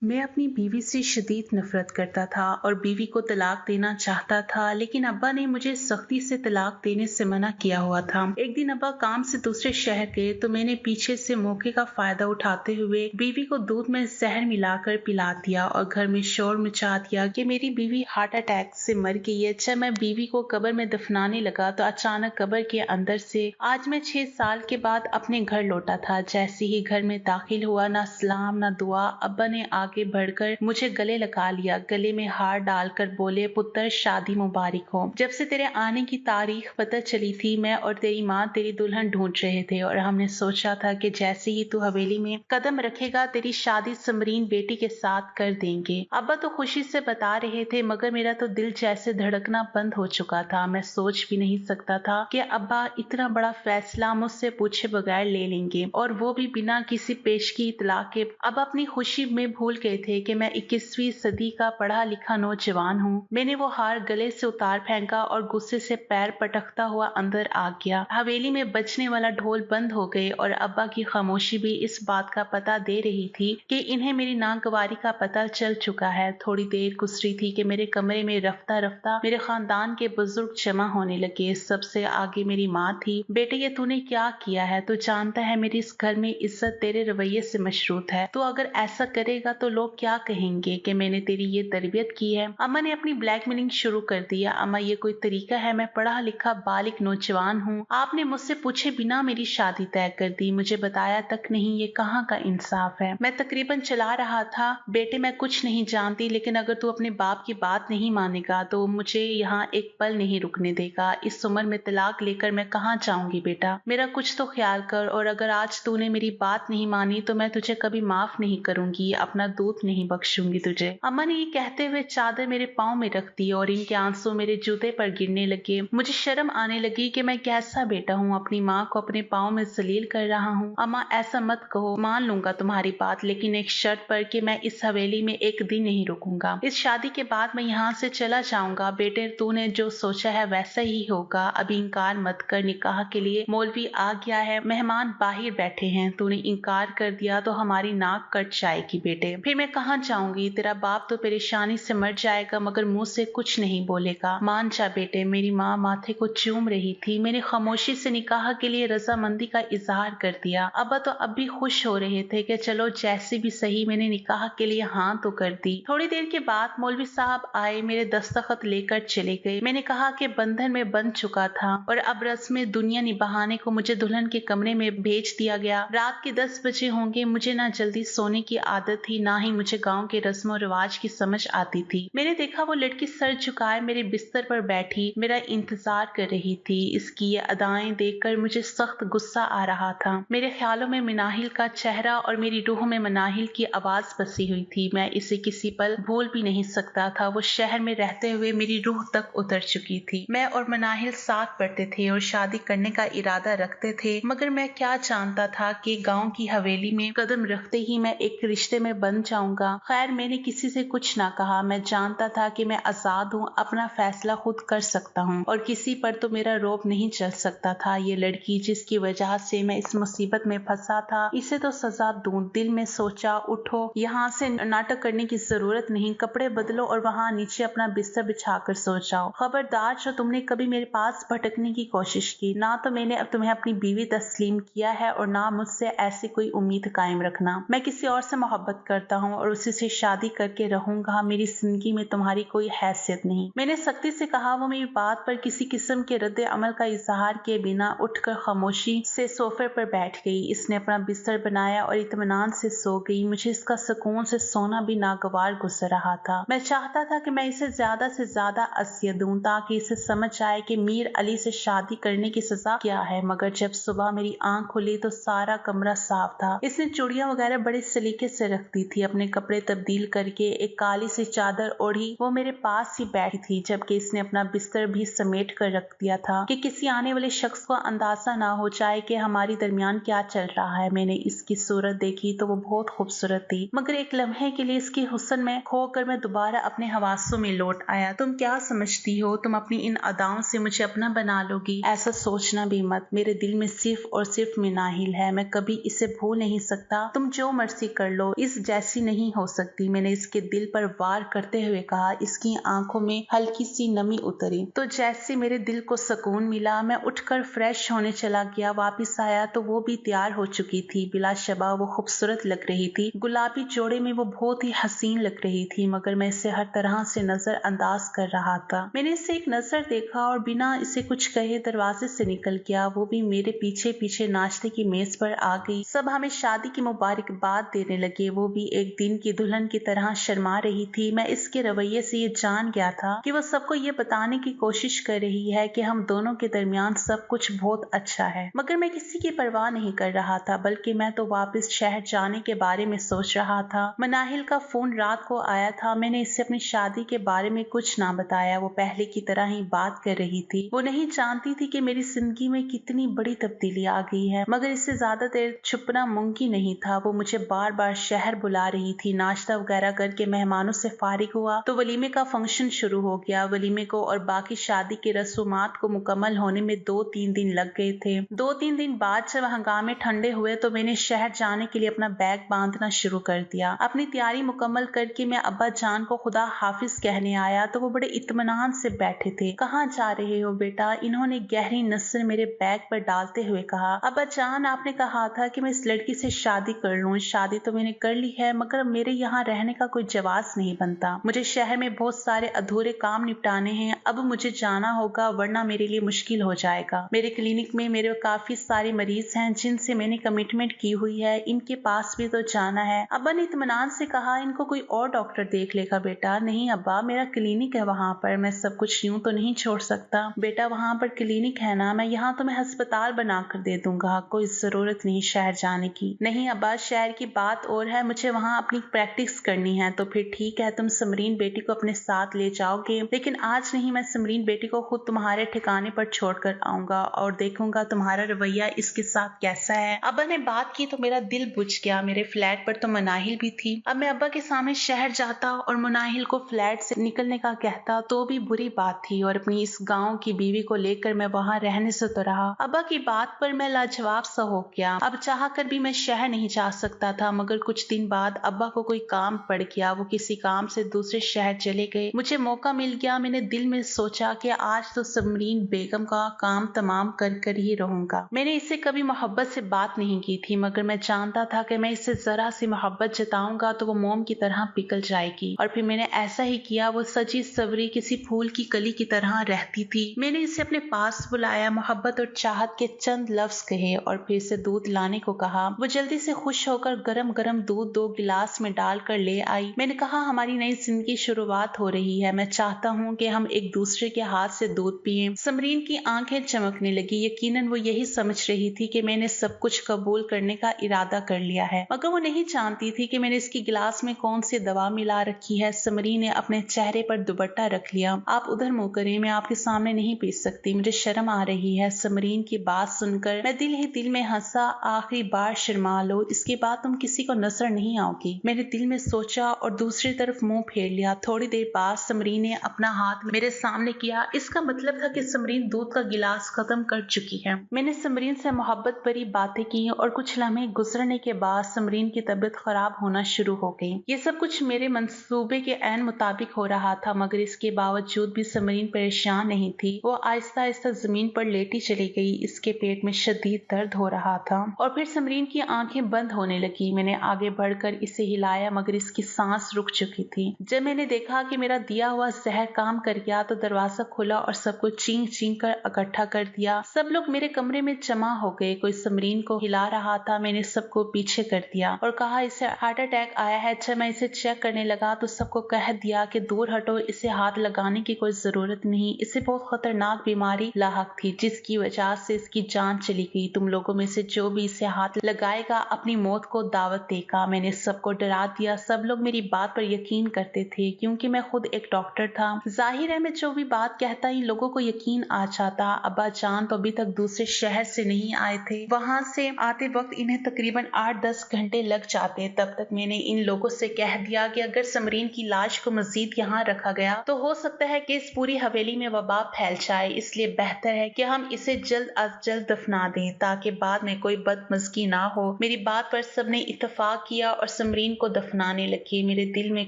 मैं अपनी बीवी से शदीद नफरत करता था और बीवी को तलाक देना चाहता था, लेकिन अब्बा ने मुझे सख्ती से तलाक देने से मना किया हुआ था। एक दिन अब्बा काम से दूसरे शहर गए तो मैंने पीछे से मौके का फायदा उठाते हुए बीवी को दूध में जहर मिलाकर पिला दिया और घर में शोर मचा दिया कि मेरी बीवी हार्ट अटैक से मर गई है। जब मैं बीवी को कब्र में दफनाने लगा तो अचानक कब्र के अंदर से आज मैं 6 साल के बाद अपने घर लौटा था। जैसे ही घर में दाखिल हुआ, ना सलाम ना दुआ, अब्बा ने आगे बढ़कर मुझे गले लगा लिया, गले में हार डालकर बोले, पुत्र शादी मुबारक हो। जब से तेरे आने की तारीख पता चली थी, मैं और तेरी माँ तेरी दुल्हन ढूंढ रहे थे और हमने सोचा था कि जैसे ही तू हवेली में कदम रखेगा तेरी शादी समरीन बेटी के साथ कर देंगे। अब्बा तो खुशी से बता रहे थे मगर मेरा तो दिल जैसे धड़कना बंद हो चुका था। मैं सोच भी नहीं सकता था कि अब्बा इतना बड़ा फैसला मुझसे पूछे बगैर ले लेंगे और वो भी बिना किसी पेशगी इतला के। अब अपनी खुशी में भूल गए थे कि मैं 21वीं सदी का पढ़ा लिखा नौजवान हूँ। मैंने वो हार गले से उतार फेंका और गुस्से से पैर पटकता हुआ अंदर आ गया। हवेली में बजने वाला ढोल बंद हो गए और अब्बा की खामोशी भी इस बात का पता दे रही थी कि इन्हें मेरी नागवारी का पता चल चुका है। थोड़ी देर गुजरी थी कि मेरे कमरे में रफ्ता रफ्ता मेरे खानदान के बुजुर्ग जमा होने लगे। सबसे आगे मेरी माँ थी। बेटे, ये तूने क्या किया है? तू जानता है मेरी इस घर में इज्जत तेरे रवैये से मशरूत है। तो अगर ऐसा करेगा तो लोग क्या कहेंगे कि मैंने तेरी ये तरबियत की है। अम्मा ने अपनी ब्लैकमेलिंग शुरू कर दिया। अम्मा, ये कोई तरीका है? मैं पढ़ा लिखा बालिग नौजवान हूँ, आपने मुझसे पूछे बिना मेरी शादी तय कर दी, मुझे बताया तक नहीं। ये कहाँ का इंसाफ है? मैं तकरीबन चला रहा था, बेटे मैं कुछ नहीं जानती, लेकिन अगर तू अपने बाप की बात नहीं मानेगा तो मुझे यहाँ एक पल नहीं रुकने देगा। इस उम्र में तलाक लेकर मैं कहाँ जाऊंगी बेटा, मेरा कुछ तो ख्याल कर। और अगर आज तूने मेरी बात नहीं मानी तो मैं तुझे कभी माफ नहीं करूंगी, अपना दूध नहीं बख्शूंगी तुझे। अम्मा ने ये कहते हुए चादर मेरे पाँव में रख दी और इनके आंसू मेरे जूते पर गिरने लगे। मुझे शर्म आने लगी कि मैं कैसा बेटा हूँ, अपनी माँ को अपने पाँव में जलील कर रहा हूँ। अम्मा, ऐसा मत कहो, मान लूंगा तुम्हारी बात, लेकिन एक शर्त पर कि मैं इस हवेली में एक दिन नहीं रुकूंगा। इस शादी के बाद मैं यहाँ से चला जाऊंगा। बेटे, तूने जो सोचा है वैसा ही होगा, अभी इनकार मत कर। निकाह के लिए मौलवी आ गया है, मेहमान बाहर बैठे हैं। तूने इनकार कर दिया तो हमारी नाक कट जाएगी बेटे, फिर मैं कहाँ जाऊंगी? तेरा बाप तो परेशानी से मर जाएगा मगर मुंह से कुछ नहीं बोलेगा। मान जा बेटे। मेरी माँ माथे को चूम रही थी। मैंने खामोशी से निकाह के लिए रजामंदी का इजहार कर दिया। अब्बा तो अब भी खुश हो रहे थे कि चलो जैसे भी सही, मैंने निकाह के लिए हाँ तो कर दी। थोड़ी देर के बाद मौलवी साहब आए, मेरे दस्तखत लेकर चले गए। मैंने कहा कि बंधन में बंध चुका था और अब रस्म दुनिया निभाने को मुझे दुल्हन के कमरे में भेज दिया गया। रात के 10 बजे होंगे। मुझे ना जल्दी सोने की आदत थी, ना ही मुझे गांव के रस्म और रिवाज की समझ आती थी। मैंने देखा वो लड़की सर झुकाए मेरे बिस्तर पर बैठी मेरा इंतजार कर रही थी। इसकी ये अदाएं देखकर मुझे सख्त गुस्सा आ रहा था। मेरे ख्यालों में मनाहिल का चेहरा और मेरी रूह में मनाहिल की आवाज बसी हुई थी। मैं इसे किसी पल भूल भी नहीं सकता था। वो शहर में रहते हुए मेरी रूह तक उतर चुकी थी। मैं और मनाहिल साथ पढ़ते थे और शादी करने का इरादा रखते थे, मगर मैं क्या जानता था कि गांव की हवेली में कदम रखते ही मैं एक रिश्ते में बन जाऊंगा। खैर, मैंने किसी से कुछ ना कहा। मैं जानता था कि मैं आजाद हूँ, अपना फैसला खुद कर सकता हूँ और किसी पर तो मेरा रौब नहीं चल सकता था। ये लड़की जिसकी वजह से मैं इस मुसीबत में फंसा था, इसे तो सजा दूं। दिल में सोचा, उठो, यहाँ से नाटक करने की जरूरत नहीं, कपड़े बदलो और वहाँ नीचे अपना बिस्तर बिछाकर सो जाओ। खबरदार, जो तुमने कभी मेरे पास भटकने की कोशिश की, ना तो मैंने अब तुम्हें अपनी बीवी तस्लीम किया है और ना मुझसे ऐसी कोई उम्मीद कायम रखना। मैं किसी और से मोहब्बत करता हूँ और उसी से शादी करके रहूंगा। मेरी जिंदगी में तुम्हारी कोई हैसियत नहीं। मैंने सख्ती से कहा। वो मेरी बात पर किसी किस्म के रद्द अमल का इजहार किए बिना उठकर खामोशी से सोफे पर बैठ गई। इसने अपना बिस्तर बनाया और इत्मीनान से सो गई। मुझे इसका सुकून से सोना भी नागवार गुजर रहा था। मैं चाहता था कि मैं इसे ज्यादा से ज्यादा असियत दूं ताकि इसे समझ आए कि मीर अली से शादी करने की सजा क्या है। मगर जब सुबह मेरी आंख खुली तो सारा कमरा साफ था। इसने चूड़ियां वगैरह बड़े सलीके से रख दी थी। अपने कपड़े तब्दील करके एक काली सी चादर ओढ़ी वो मेरे पास ही बैठी थी, जबकि इसने अपना बिस्तर भी समेट कर रख दिया था कि किसी आने वाले शख्स को अंदाजा ना हो जाए कि हमारी दरमियान क्या चल रहा है। मैंने इसकी सूरत देखी तो वो बहुत खूबसूरत थी, मगर एक लम्हे के लिए इसकी हुस्न में खोकर मैं दोबारा अपने हवासों में लौट आया। तुम क्या समझती हो, तुम अपनी इन अदाओं से मुझे अपना बना लोगी? ऐसा सोचना भी मत। मेरे दिल में सिर्फ और सिर्फ मनाहिल है, मैं कभी इसे भूल नहीं सकता। तुम जो मर्जी कर लो। इस जैसी ऐसी नहीं हो सकती। मैंने इसके दिल पर वार करते हुए कहा। इसकी आंखों में हल्की सी नमी उतरी तो जैसे मेरे दिल को सुकून मिला। मैं उठकर फ्रेश होने चला गया। वापस आया तो वो भी तैयार हो चुकी थी। बिलाशबा वो खूबसूरत लग रही थी। गुलाबी जोड़े में वो बहुत ही हसीन लग रही थी, मगर मैं इसे हर तरह से नजरअंदाज कर रहा था। मैंने इसे एक नजर देखा और बिना इसे कुछ कहे दरवाजे से निकल गया। वो भी मेरे पीछे पीछे नाश्ते की मेज पर आ गई। सब हमें शादी की मुबारकबाद देने लगे। वो भी एक दिन की दुल्हन की तरह शर्मा रही थी। मैं इसके रवैये से ये जान गया था कि वो सबको ये बताने की कोशिश कर रही है कि हम दोनों के दरमियान सब कुछ बहुत अच्छा है, मगर मैं किसी की परवाह नहीं कर रहा था, बल्कि मैं तो वापस शहर जाने के बारे में सोच रहा था। मनाहिल का फोन रात को आया था। मैंने इससे अपनी शादी के बारे में कुछ ना बताया। वो पहले की तरह ही बात कर रही थी। वो नहीं जानती थी कि मेरी जिंदगी में कितनी बड़ी तब्दीली आ गई है, मगर इससे ज्यादा देर छुपना मुमकिन नहीं था। वो मुझे बार बार शहर बुला रही थी। नाश्ता वगैरह करके मेहमानों से फारिग हुआ तो वलीमे का फंक्शन शुरू हो गया। वलीमे को और बाकी शादी के रसूमात को मुकम्मल होने में 2-3 दिन लग गए थे। 2-3 दिन बाद जब हंगामे ठंडे हुए तो मैंने शहर जाने के लिए अपना बैग बांधना शुरू कर दिया। अपनी तैयारी मुकम्मल करके मैं अब्बा जान को खुदा हाफिज कहने आया तो वो बड़े इत्मीनान से बैठे थे। कहाँ जा रहे हो बेटा? इन्होंने गहरी नजर मेरे बैग पर डालते हुए कहा। अब्बा जान, आपने कहा था कि मैं इस लड़की से शादी कर लूं। शादी तो मैंने कर ली है, मगर मेरे यहाँ रहने का कोई जवाब नहीं बनता। मुझे शहर में बहुत सारे अधूरे काम निपटाने हैं। अब मुझे जाना होगा, वरना मेरे लिए मुश्किल हो जाएगा। मेरे क्लिनिक में मेरे काफी सारे मरीज हैं जिनसे मैंने कमिटमेंट की हुई है। इनके पास भी तो जाना है। अब्बा ने इत्मीनान से कहा। इनको कोई और डॉक्टर देख लेगा बेटा। नहीं अब्बा, मेरा क्लिनिक है वहाँ पर। मैं सब कुछ यूं तो नहीं छोड़ सकता बेटा। वहाँ पर क्लिनिक है ना, मैं यहाँ तुम्हें अस्पताल बना कर दे दूंगा। कोई जरूरत नहीं शहर जाने की। नहीं अब्बा, शहर की बात और है, मुझे वहाँ अपनी प्रैक्टिस करनी है। तो फिर ठीक है, तुम समरीन बेटी को अपने साथ ले जाओगे, लेकिन आज नहीं। मैं समरीन बेटी को खुद तुम्हारे ठिकाने पर छोड़कर आऊंगा और देखूंगा तुम्हारा रवैया इसके साथ कैसा है। अब्बा ने बात की तो मेरा दिल बुझ गया। मेरे फ्लैट पर तो मनाहिल भी थी। अब मैं अब्बा के सामने शहर जाता और मनाहिल को फ्लैट से निकलने का कहता तो भी बुरी बात थी, और अपनी इस गांव की बीवी को लेकर मैं वहां रहने से तो रहा। अब्बा की बात पर मैं लाजवाब सा हो गया। अब चाह कर भी मैं शहर नहीं जा सकता था, मगर कुछ दिन बाद अब्बा को कोई काम पड़ गया। वो किसी काम से दूसरे शहर चले गए। मुझे मौका मिल गया। मैंने दिल में सोचा कि आज तो समरीन बेगम का काम तमाम कर कर ही रहूंगा। मैंने इससे कभी मोहब्बत से बात नहीं की थी, मगर मैं जानता था कि मैं इससे जरा सी मोहब्बत जताऊंगा तो वो मोम की तरह पिघल जाएगी, और फिर मैंने ऐसा ही किया। वो सजी सवरी किसी फूल की कली की तरह रहती थी। मैंने इसे अपने पास बुलाया, मोहब्बत और चाहत के चंद लफ्ज कहे और फिर से दूध लाने को कहा। वो जल्दी से खुश होकर गरम गरम दूध 2 गिलास में डालकर ले आई। मैंने कहा, हमारी नई जिंदगी की शुरुआत हो रही है। मैं चाहता हूँ कि हम एक दूसरे के हाथ से दूध पिए। समरीन की आंखें चमकने लगी। यकीनन वो यही समझ रही थी कि मैंने सब कुछ कबूल करने का इरादा कर लिया है, मगर वो नहीं जानती थी कि मैंने इसकी गिलास में कौन सी दवा मिला रखी है। समरीन ने अपने चेहरे पर दुपट्टा रख लिया। आप उधर मुंह करें, मैं आपके सामने नहीं पी सकती, मुझे शर्म आ रही है। समरीन की बात सुनकर मैं दिल ही दिल में हंसा। आखिरी बार शर्मा लो, इसके बाद तुम किसी को नजर नहीं आओगी, मैंने दिल में सोचा और दूसरी तरफ मुंह फेर लिया। थोड़ी देर बाद समरीन ने अपना हाथ मेरे सामने किया। इसका मतलब था कि समरीन दूध का गिलास खत्म कर चुकी है। मैंने समरीन से मोहब्बत भरी बातें की और कुछ लम्हे गुजरने के बाद समरीन की तबीयत खराब होना शुरू हो गई। ये सब कुछ मेरे मंसूबे के ऐन मुताबिक हो रहा था, मगर इसके बावजूद भी समरीन परेशान नहीं थी। वो आहिस्ता आहिस्ता जमीन पर लेटी चली गई। इसके पेट में शदीद दर्द हो रहा था और फिर समरीन की आंखें बंद होने लगी। मैंने आगे बढ़कर इसे हिलाया, मगर इसकी सांस रुक चुकी थी। जब मैंने देखा कि मेरा दिया हुआ जहर काम कर गया तो दरवाजा खुला और सबको चींख चींख कर इकट्ठा कर दिया। सब लोग मेरे कमरे में जमा हो गए। कोई समरीन को हिला रहा था। मैंने सबको पीछे कर दिया और कहा, इसे हार्ट अटैक आया है। जब मैं इसे चेक करने लगा तो सबको कह दिया कि दूर हटो, इसे हाथ लगाने की कोई जरूरत नहीं। इसे बहुत खतरनाक बीमारी लाहक थी जिसकी वजह से इसकी जान चली गई। तुम लोगों में से जो भी इसे हाथ लगाएगा अपनी मौत को दावत देगा। मैंने सबको डरा दिया। सब लोग मेरी बात पर यकीन करते थे क्योंकि मैं खुद एक डॉक्टर था। जाहिर है मैं जो भी बात कहता इन लोगों को यकीन आ जाता। अब्बा जान तो अभी तक दूसरे शहर से नहीं आए थे। वहां से आते वक्त इन्हें तकरीबन 8-10 घंटे लग जाते। तब तक मैंने इन लोगों से कह दिया कि अगर समरीन की लाश को मजीद यहाँ रखा गया तो हो सकता है कि इस पूरी हवेली में वबा फैल जाए, इसलिए बेहतर है कि हम इसे जल्द अज जल्द दफना दें ताकि बाद में कोई बदमज़गी ना हो। मेरी बात पर सबने इत्तेफाक किया और समरीन को दफनाने लगी। मेरे दिल में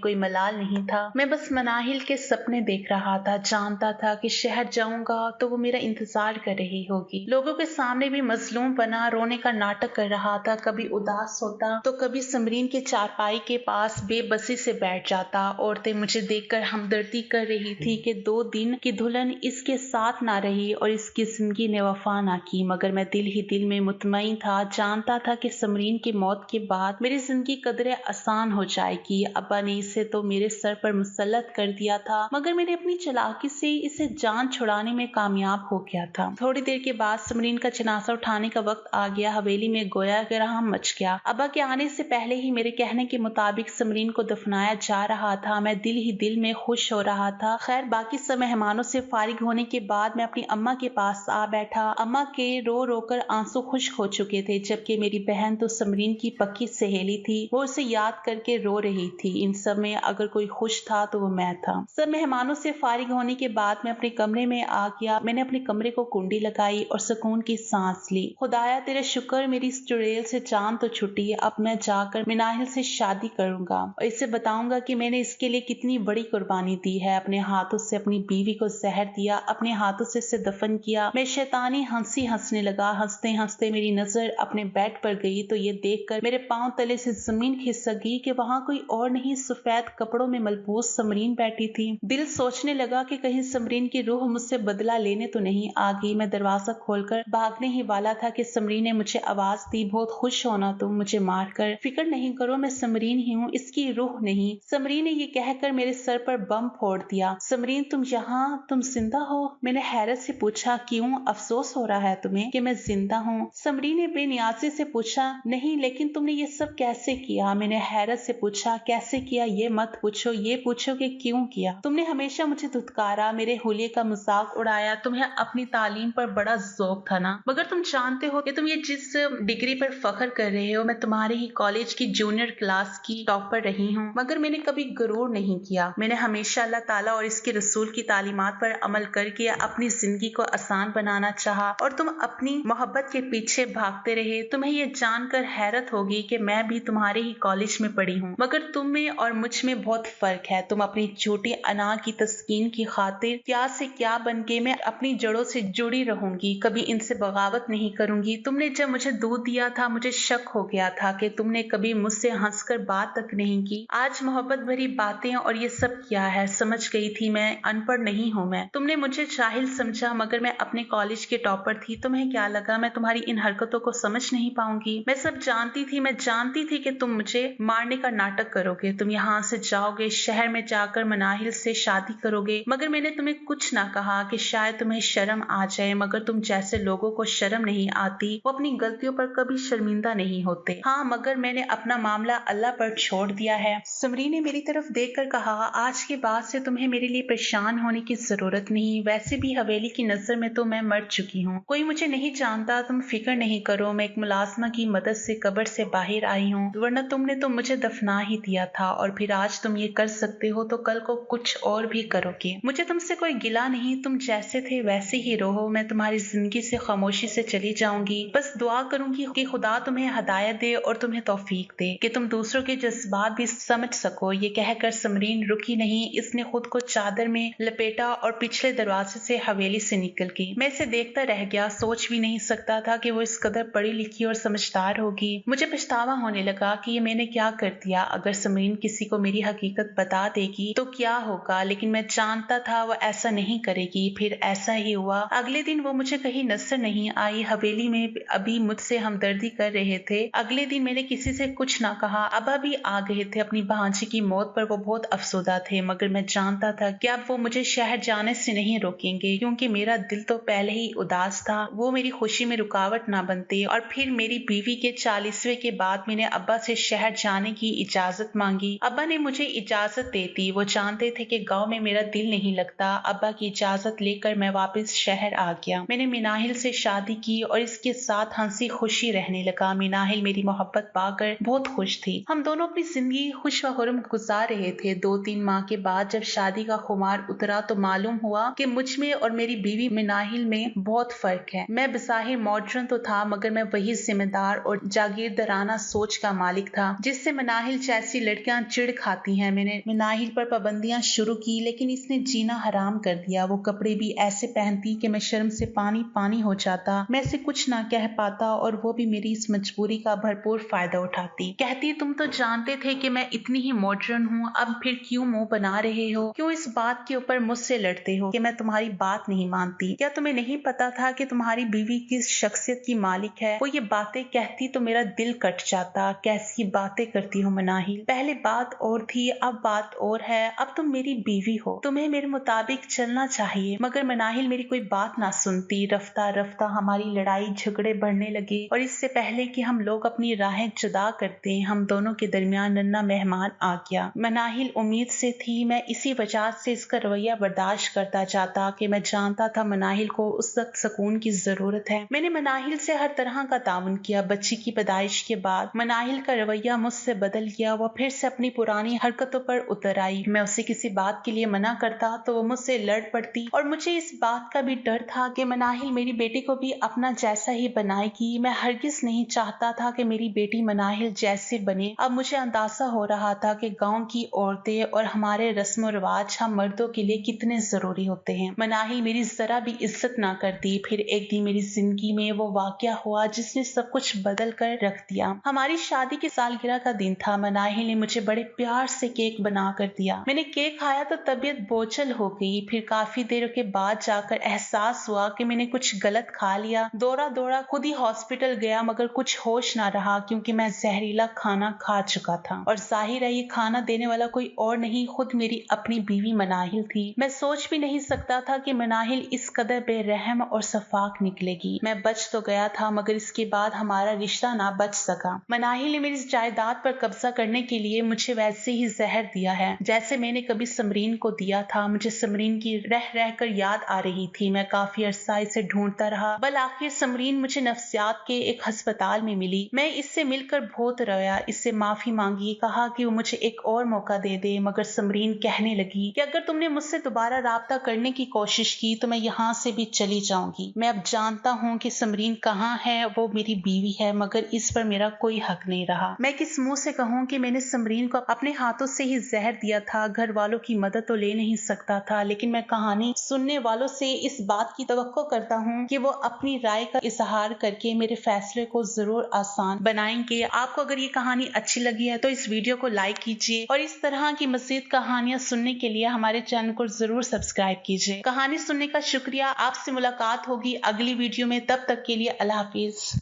कोई मलाल नहीं था, मैं बस मनाहिल के सपने देख रहा था। जानता था कि शहर जाऊंगा तो वो मेरा इंतजार कर रही होगी। लोगों के सामने भी मजलूम बना रोने का नाटक कर रहा था। कभी उदास होता तो कभी समरीन के चारपाई के पास बेबसी से बैठ जाता। औरतें मुझे देखकर हमदर्दी कर रही थी कि 2 दिन की दुल्हन इसके साथ ना रही और इसकी जिंदगी ने वफा ना की, मगर मैं दिल ही दिल में मुतमईन था। जानता था कि समरीन की मौत के बाद मेरी जिंदगी कदरे आसान हो जाएगी। अब्बा ने इसे तो मेरे सर पर मुसल्लत कर दिया था, मगर मैंने अपनी चालाकी से इसे जान छुड़ाने में कामयाब हो गया था। थोड़ी देर के बाद समरीन का जनाजा उठाने का वक्त आ गया। हवेली में गोया ग्रहम मच गया। अब्बा के आने से पहले ही मेरे कहने के मुताबिक समरीन को दफनाया जा रहा था। मैं दिल ही दिल में खुश हो रहा था। खैर, बाकी सब मेहमानों से फारिग होने के बाद मैं अपनी अम्मा के पास आ बैठा। अम्मा के रो रो कर आंसू खुश्क हो चुके थे, जबकि मेरी बहन तो समरीन की पक्की सहेली थी। वो उसे याद करके रो रही थी। इन सब में अगर कोई खुश था तो वो मैं था। सब मेहमानों से फारिग होने के बाद मैं अपने कमरे में आ गया। मैंने अपने कमरे को कुंडी लगाई और सुकून की सांस ली। खुदाया तेरे शुक्र, मेरी इस चुड़ैल से जान तो छुटी। अब मैं जाकर मिनाहिल से शादी करूंगा और इसे बताऊंगा कि मैंने इसके लिए कितनी बड़ी कुर्बानी दी है। अपने हाथों से अपनी बीवी को जहर दिया, अपने हाथों से इसे दफन किया। मैं शैतानी हंसी हंसने लगा। हंसते हंसते मेरी नजर अपने बेड पर गई तो ये देखकर मेरे पांव तले से जमीन खिसक गई कि वहां कोई और नहीं, सफेद कपड़ों में मलबूस समरीन बैठी थी। दिल सोचने लगा कि कहीं समरीन की रूह मुझसे बदला लेने तो नहीं आ गई। मैं दरवाजा खोलकर भागने ही वाला था कि समरीन ने मुझे आवाज दी, बहुत खुश होना तुम मुझे मारकर। फिक्र नहीं करो, मैं समरीन ही हूँ, इसकी रूह नहीं। समरीन ने ये कहकर मेरे सर पर बम फोड़ दिया। समरीन, तुम यहाँ, तुम जिंदा हो? मैंने हैरत से पूछा। क्यों, अफसोस हो रहा है तुम्हें कि मैं जिंदा हूँ? समरीन ने बेनियाजी से पूछा। नहीं, लेकिन तुमने ये सब कैसे किया? मैंने हैरत से पूछा। कैसे किया ये मत पूछो, ये पूछो कि क्यों किया। तुमने हमेशा मुझे धुतकारा, मेरे हुलिये का मजाक उड़ाया। तुम्हें अपनी तालीम पर बड़ा ज़ौक था ना, मगर तुम जानते हो कि तुम ये जिस डिग्री पर फख्र कर रहे हो, मैं तुम्हारे ही कॉलेज की जूनियर क्लास की टॉपर रही हूँ, मगर मैंने कभी गुरूर नहीं किया। मैंने हमेशा अल्लाह ताला और इसके रसूल की तालीमात पर अमल करके अपनी जिंदगी को आसान बनाना चाहा और तुम अपनी मोहब्बत के पीछे भागते रहे। तुम्हें ये जानकर हैरत होगी कि मैं भी तुम्हारे ही कॉलेज में पढ़ी हूँ, मगर तुम में और मुझ में बहुत फर्क है। तुम अपनी छोटी अना की तस्कीन की खातिर क्या से क्या बन के, मैं अपनी जड़ों से जुड़ी रहूंगी, कभी इनसे बगावत नहीं करूंगी। तुमने जब मुझे दूध दिया था, मुझे शक हो गया था कि तुमने कभी मुझसे हंसकर बात तक नहीं की। आज मोहब्बत भरी बातें और ये सब क्या है, समझ गई थी मैं अनपढ़ नहीं हूँ। मैं तुमने मुझे जाहिल समझा, मगर मैं अपने कॉलेज के टॉपर थी। तुम्हें क्या लगा मैं तुम्हारी इन हरकतों को समझ नहीं पाऊंगी? मैं सब जानती थी। मैं जानती थी कि तुम मुझे मारने का नाटक करोगे। तुम यहाँ से जाओगे, शहर में जाकर मनाहिल से शादी करोगे, मगर मैंने तुम्हें कुछ ना कहा कि शायद तुम्हें शर्म आ जाए, मगर तुम जैसे लोगों को शर्म नहीं आती, वो अपनी गलतियों पर कभी शर्मिंदा नहीं होते। हाँ, मगर मैंने अपना मामला अल्लाह पर छोड़ दिया है। समरीन ने मेरी तरफ देखकर कहा, आज के बाद से तुम्हें मेरे लिए परेशान होने की जरूरत नहीं। वैसे भी हवेली की नजर में तो मैं मर चुकी हूँ, कोई मुझे नहीं जानता। तुम फिक्र नहीं करो, मैं एक मुलाजमा की मदद से कब्र से बाहर आई हूँ, वरना तुमने तो मुझे दफना ही दिया था। और फिर आज तुम ये कर सकते हो तो कल को कुछ और भी करोगे। मुझे तुमसे कोई गिला नहीं, तुम जैसे थे वैसे ही रहो। मैं तुम्हारी जिंदगी से खामोशी से चली जाऊंगी। बस दुआ करूंगी कि खुदा तुम्हें हदायत दे और तुम्हें तौफीक दे कि तुम दूसरों के जज्बात भी समझ सको। ये कहकर समरीन रुकी नहीं, इसने खुद को चादर में लपेटा और पिछले दरवाजे से हवेली से निकल गई। मैं इसे देखता रह गया। सोच भी नहीं सकता था कि वो इस कदर पढ़ी लिखी और समझदार होगी। मुझे पछतावा होने लगा कि ये मैंने क्या कर दिया। अगर समरीन किसी को मेरी हकीकत बता देगी तो क्या होगा, लेकिन मैं जानता था वो ऐसा नहीं करेगी। फिर ऐसा ही हुआ। अगले दिन वो मुझे कहीं नजर नहीं आई। हवेली में अभी मुझसे हमदर्दी कर रहे थे। अगले दिन मैंने किसी से कुछ ना कहा। अब्बा भी आ गए थे। अपनी भांजी की मौत पर वो बहुत अफसोदा थे, मगर मैं जानता था कि अब वो मुझे शहर जाने से नहीं रोकेंगे, क्योंकि मेरा दिल तो पहले ही उदास था। वो मेरी खुशी में रुकावट ना बनते। और फिर मेरी बीवी के 40वें के बाद मैंने अब्बा से शहर जाने की इजाजत मांगी। अब्बा ने मुझे इजाजत दे दी। वो जानते थे कि गांव में मेरा दिल नहीं लगता। अब्बा की इजाजत लेकर मैं वापस शहर आ गया। मैंने मिनाहिल से शादी की और इसके साथ हंसी खुशी रहने लगा। मिनाहिल मेरी मोहब्बत पाकर बहुत खुश थी। हम दोनों अपनी जिंदगी खुश व खुर्रम गुजार रहे थे। 2-3 माह के बाद जब शादी का खुमार उतरा तो मालूम हुआ कि मुझ में और मेरी बीवी मिनाहिल में बहुत फर्क है। मैं बज़ाहिर मॉडर्न तो था, मगर मैं वही जिम्मेदार और जागीरदाराना सोच का मालिक था, जिससे मनाहिल जैसी लड़कियां चिढ़ खाती हैं। मैंने मनाहिल पर पाबंदियां शुरू की, लेकिन इसने जीना हराम कर दिया। वो कपड़े भी ऐसे पहनती कि मैं शर्म से पानी पानी हो जाता। मैं से कुछ ना कह पाता और वो भी मेरी इस मजबूरी का भरपूर फायदा उठाती। कहती, तुम तो जानते थे कि मैं इतनी ही मॉडर्न हूँ, अब फिर क्यों मुंह बना रहे हो? क्यों इस बात के ऊपर मुझसे लड़ते हो कि मैं तुम्हारी बात नहीं मानती? क्या तुम्हें नहीं पता था कि तुम्हारी बीवी किस शख्सियत की मालिक है? वो ये बातें कहती तो मेरा दिल कट जाता। कैसी बातें करती हो मनाहिल? पहले बात और थी, अब बात और है। अब तुम मेरी बीवी हो, तुम्हें मेरे मुताबिक चलना चाहिए। मगर मनाहिल मेरी कोई बात ना सुनती। रफ्ता रफ्ता हमारी लड़ाई झगड़े बढ़ने लगे और इससे पहले कि हम लोग अपनी राहें जुदा करते, हम दोनों के दरमियान नन्हा मेहमान आ गया। मनाहिल उम्मीद से थी, मैं इसी वजह से इसका रवैया बर्दाश्त करता जाता कि मैं जानता था मनाहिल को उस वक्त सुकून की जरूरत है। मैंने मनाहिल से हर तरह का ताउन किया। बच्ची की पैदाइश के बाद मनाहिल का रवैया मुझसे बदल गया। वो फिर से अपनी पुरानी हरकतों पर उतर आई। मैं उसे किसी बात के लिए मना करता तो वो मुझसे लड़ पड़ती और मुझे इस बात का भी डर था कि मनाहिल मेरी बेटी को भी अपना जैसा ही बनाएगी। मैं हरगिज नहीं चाहता था कि मेरी बेटी मनाहिल जैसे बने। अब मुझे अंदाजा हो रहा था कि गांव की औरतें और हमारे रस्म रिवाज हम मर्दों के लिए कितने जरूरी होते हैं। मनाहिल मेरी जरा भी इज्जत ना करती। फिर एक दिन मेरी जिंदगी में वो वाकया हुआ जिसने सब कुछ बदल कर रख दिया। हमारी शादी की सालगिरह का दिन था। मनाहिल ने मुझे बड़े प्यार से केक बना कर दिया। मैंने केक खाया तो तबीयत बोझल हो गई। फिर काफी देर के बाद जाकर एहसास हुआ कि मैंने कुछ गलत खा लिया। दौड़ा दौड़ा खुद ही हॉस्पिटल गया, मगर कुछ होश ना रहा क्योंकि मैं जहरीला खाना खा चुका था। और जाहिर है ये खाना देने वाला कोई और नहीं, खुद मेरी अपनी बीवी मनाहिल थी। मैं सोच भी नहीं सकता था कि मनाहिल इस कदर बेरहम और सफाक निकलेगी। मैं बच तो गया था, मगर इसके बाद हमारा रिश्ता ना बच सका। मनाहिल ने मेरी जायदाद पर कब्जा करने के लिए मुझे वैसे ही जहर दिया है जैसे मैंने कभी समरीन को दिया था। मुझे समरीन की रह रह कर याद आ रही थी। मैं काफी अरसा इसे ढूंढता रहा। बल आखिर समरीन मुझे नफ्सियात के एक अस्पताल में मिली। मैं इससे मिलकर बहुत रोया, इससे माफी मांगी, कहा कि वो मुझे एक और मौका दे दे। मगर समरीन कहने लगी कि अगर तुमने मुझसे दोबारा राब्ता करने की कोशिश की तो मैं यहाँ से भी चली जाऊंगी। मैं अब जानता हूँ कि समरीन कहाँ है। वो मेरी बीवी है, मगर इस पर मेरा कोई हक नहीं रहा। मैं किस मुंह से कहूँ कि मैंने समरीन को अपने हाथों से ही जहर दिया था। घर वालों की मदद तो ले नहीं सकता था, लेकिन मैं कहानी सुनने वालों से इस बात की तवक्को करता हूँ कि वो अपनी राय का इजहार करके मेरे फैसले को जरूर आसान बनाएंगे। आपको अगर ये कहानी अच्छी लगी है तो इस वीडियो को लाइक कीजिए और इस तरह की मज़ीद कहानियां सुनने के लिए हमारे चैनल को जरूर सब्सक्राइब कीजिए। कहानी सुनने का शुक्रिया। आपसे मुलाकात होगी अगली वीडियो में। तब तक के लिए अल्लाह हाफिज।